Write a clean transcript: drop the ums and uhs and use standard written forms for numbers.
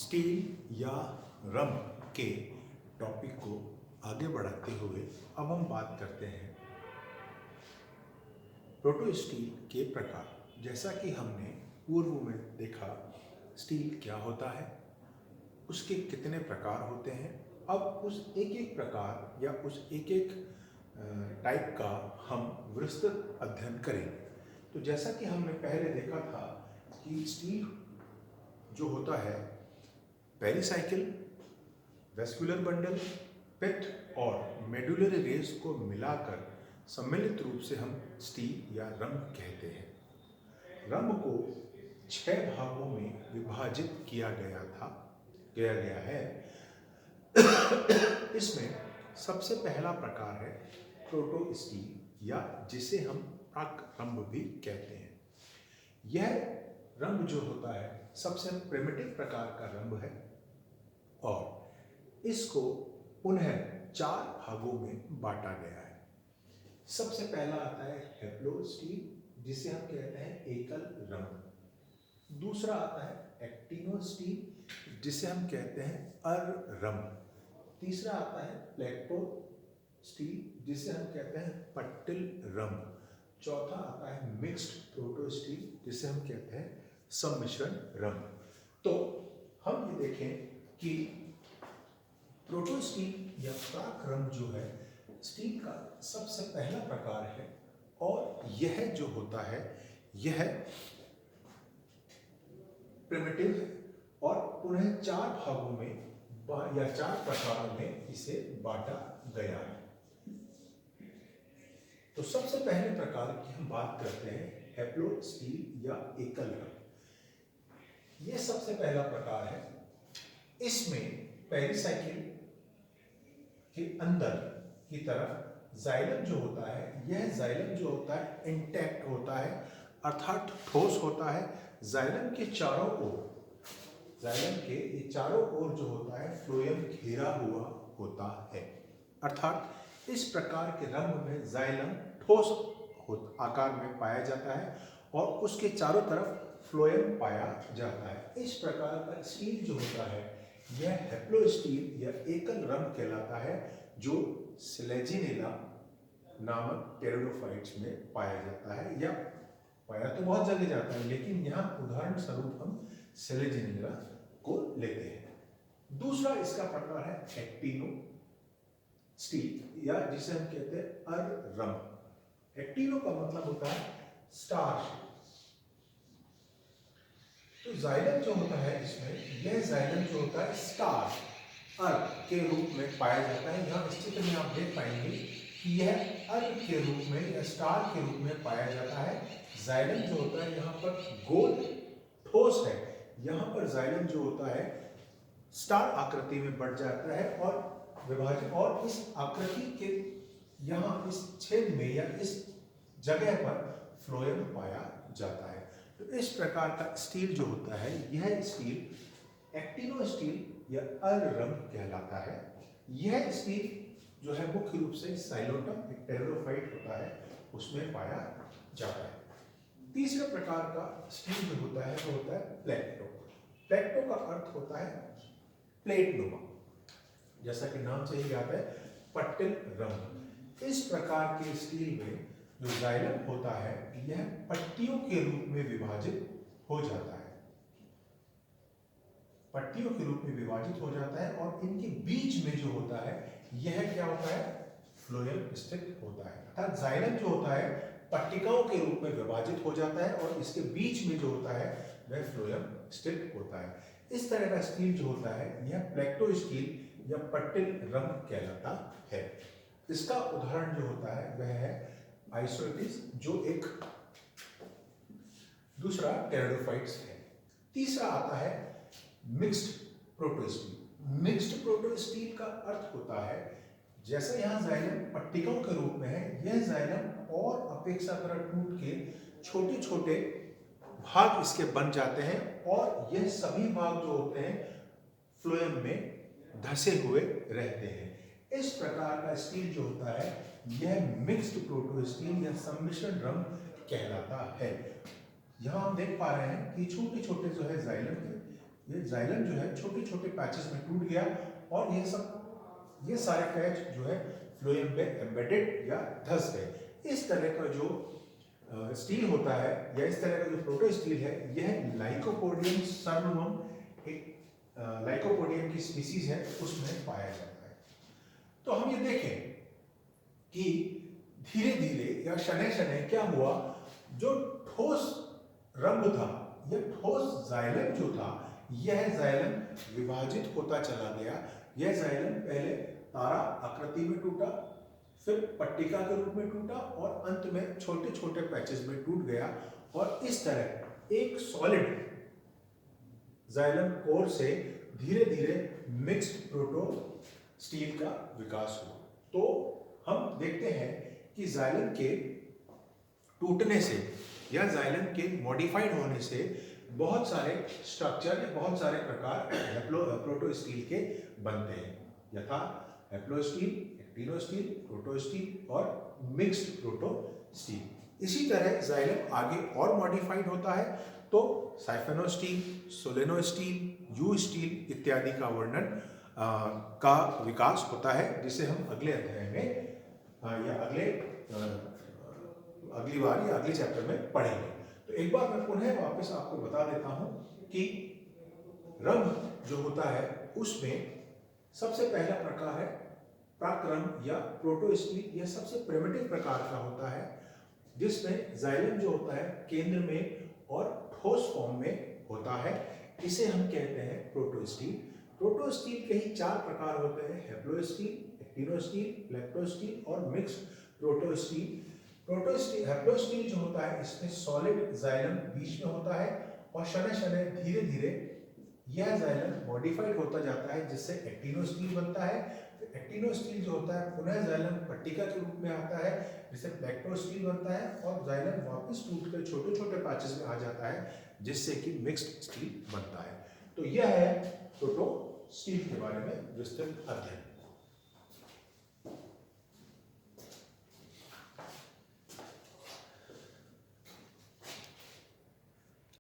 Steel या रम के topic को आगे बढ़ाते हुए अब हम बात करते हैं प्रोटो स्टील के प्रकार। जैसा कि हमने पूर्व में देखा स्टील क्या होता है, उसके कितने प्रकार होते हैं। अब उस एक एक प्रकार या उस एक एक टाइप का हम विस्तृत अध्ययन करेंगे। तो जैसा कि हमने पहले देखा था कि स्टील जो होता है पेरिसाइकिल, वेस्कुलर बंडल, पिट और मेडुलरी रेस को मिलाकर सम्मिलित रूप से हम स्टील या रम कहते हैं। रम को 6 भागों में विभाजित किया गया है। इसमें सबसे पहला प्रकार है प्रोटो स्टील या जिसे हम प्राक रंभ भी कहते हैं। यह रंभ जो होता है सबसे प्रिमिटिव प्रकार का रंभ है और इसको पुनः 4 भागों में बांटा गया है। सबसे पहला आता है हेप्लो स्टील जिसे हम कहते हैं एकल रंभ। दूसरा आता है एक्टिनो स्टील जिसे हम कहते हैं अर रंभ। तीसरा आता है प्लेक्टो स्टील जिसे हम कहते हैं पट्टिल रंभ। चौथा आता है मिक्स्ड प्रोटो स्टील जिसे हम कहते हैं सम्मिश्रण रंभ। तो हम ये देखें कि प्रोटो स्टील या प्राक रंभ जो है स्टील का सबसे पहला प्रकार है और यह जो होता है यह प्रिमिटिव है और पुनः 4 भागों में या 4 प्रकारों में इसे बांटा गया है। तो सबसे पहले प्रकार की हम बात करते हैं हेप्लो स्टील या एकल रंभ। यह सबसे पहला प्रकार है। इसमें पेरिसाइकिल के अंदर की तरफ जाइलम जो होता है, यह जाइलम जो होता है इंटैक्ट होता है अर्थात ठोस होता है। जाइलम के चारों ओर जो होता है फ्लोएम घेरा हुआ होता है। अर्थात इस प्रकार के रंभ में जाइलम ठोस आकार में पाया जाता है और उसके चारों तरफ फ्लोएम पाया जाता है। इस प्रकार का स्टील जो होता है यह हेप्लो स्टील या एकल रंभ कहलाता है जो स्लेजिनेला नामक टेरिडोफाइट्स में पाया जाता है, या पाया तो बहुत जगह जाता है लेकिन यहाँ उदाहरण स्वरूप हम स्लेजिनेला को लेते हैं। दूसरा इसका प्रकार है एक्टिनो स्टील या जिसे हम कहते हैं अर रंभ। एक्टिनो का मतलब होता है स्टार्च। तो जाइलम जो होता है इसमें, यह जाइलम जो होता है स्टार्च अर्क के रूप में पाया जाता है। यहाँ इस चित्र में आप देख पाएंगे कि यह अर्क के रूप में या स्टार के रूप में पाया जाता है। जाइलम जो होता है यहाँ पर गोल ठोस है, यहाँ पर जाइलम जो होता है स्टार आकृति में बढ़ जाता है और विभाजन और इस आकृति के यहाँ इस छेद में या इस जगह पर फ्लोएम पाया जाता है। तो इस प्रकार का स्टील जो होता है यह स्टील एक्टिनो स्टील या अर रंभ कहलाता है। यह स्टील जो है मुख्य रूप से साइलोटम एक टेरिडोफाइट होता है उसमें पाया जाता है। तीसरे प्रकार का स्टील जो होता है वो होता है प्लेक्टो। प्लेक्टो का अर्थ होता है प्लेट नुमा, जैसा कि नाम से ही आता है पट्टिल रंभ। इस प्रकार के स्टील में जो जाइलम होता है यह पट्टियों के रूप में विभाजित हो जाता है। पट्टियों के रूप में विभाजित हो जाता है और इनके बीच में जो होता है यह क्या होता है फ्लोएम स्थित होता है। अर्थात जाइलम जो होता है पट्टिकाओं के रूप में विभाजित हो जाता है और इसके बीच में जो होता है वह फ्लोएम स्थित होता है। इस तरह का स्टील जो होता है यह प्लेक्टो स्टील या पट्टिल रंभ कहलाता है। इसका उदाहरण जो होता है वह है आइसोटिस जो एक दूसरा टेरिडोफाइट्स है। तीसरा आता है mixed proto steel. Mixed proto steel का अर्थ होता है जैसे यहाँ जाइलम पट्टिकाओं के रूप में है, यह जाइलम और अपेक्षाकृत टूट के छोटे छोटे भाग इसके बन जाते हैं और यह सभी भाग जो होते हैं फ्लोएम में धसे हुए रहते हैं। इस प्रकार का स्टील जो होता है यह मिक्स्ड प्रोटो स्टील या सम्मिश्रण रंभ कहलाता है। यहाँ हम देख पा रहे हैं कि छोटे छोटे जो है जाइलम है ये जाइलम जो है छोटे छोटे पैचेस में टूट गया और ये सारे पैच जो है फ्लोएम पे एम्बेडेड या धंस गए। इस तरह का जो स्टील होता है या इस तरह का जो प्रोटो स्टील है, यह लाइकोपोडियम सर्वमम, एक लाइकोपोडियम की स्पीसीज है, उसमें पाया जाता है। तो हम ये देखें कि धीरे धीरे या शनै शनै क्या हुआ, जो ठोस रंग था, यह ठोस जाइलम जो था, यह जाइलम विभाजित होता चला गया। यह जाइलम पहले तारा आकृति में टूटा, फिर पट्टिका के रूप में टूटा और अंत में छोटे छोटे पैचेस में टूट गया और इस तरह एक सॉलिड जाइलम कोर से धीरे धीरे मिक्स्ड प्रोटो स्टील का विकास हुआ। तो हम देखते हैं कि जाइलम के टूटने से या जाइलम के मॉडिफाइड होने से बहुत सारे स्ट्रक्चर या बहुत सारे प्रकार प्रोटो स्टील के बनते हैं, यथा haplo steel, actino steel, proto steel और मिक्स्ड प्रोटो स्टील। इसी तरह जाइलम आगे और मॉडिफाइड होता है तो साइफेनो स्टील, सोलेनो स्टील, यू स्टील इत्यादि का वर्णन का विकास होता है, जिसे हम अगले अध्याय में या अगली बार या अगले चैप्टर में पढ़ेंगे। तो एक बार मैं पुनः वापस आपको बता देता हूं कि रंग जो होता है उसमें सबसे पहला प्रकार है प्राक्रम या प्रोटो स्टील। यह सबसे प्रिमिटिव प्रकार का होता है, जिसमें जाइलम जो होता है केंद्र में और ठोस फॉर्म में होता है। इसे हम कहते हैं प्रोटो स्टील। प्रोटो स्टील के ही 4 प्रकार होते हैं, haplostele, actinostele, plectostele और mixed protostele. Protostele, haplostele जो होता है, इसमें सॉलिड जाइलम बीच में होता है और शनै शनै धीरे धीरे यह जाइलम मॉडिफाइड होता जाता है, जिससे एक्टिनो स्टील बनता है। एक्टिनो स्टील जो होता है पुनः जाइलम पट्टिका के रूप में आता है, जिससे लेप्टो स्टील बनता है और जाइलम वापस टूटकर छोटे छोटे पैचेस में आ जाता है, जिससे कि मिक्स्ड स्टील बनता है। तो यह है प्रोटो स्टील के बारे में विस्तृत अध्ययन।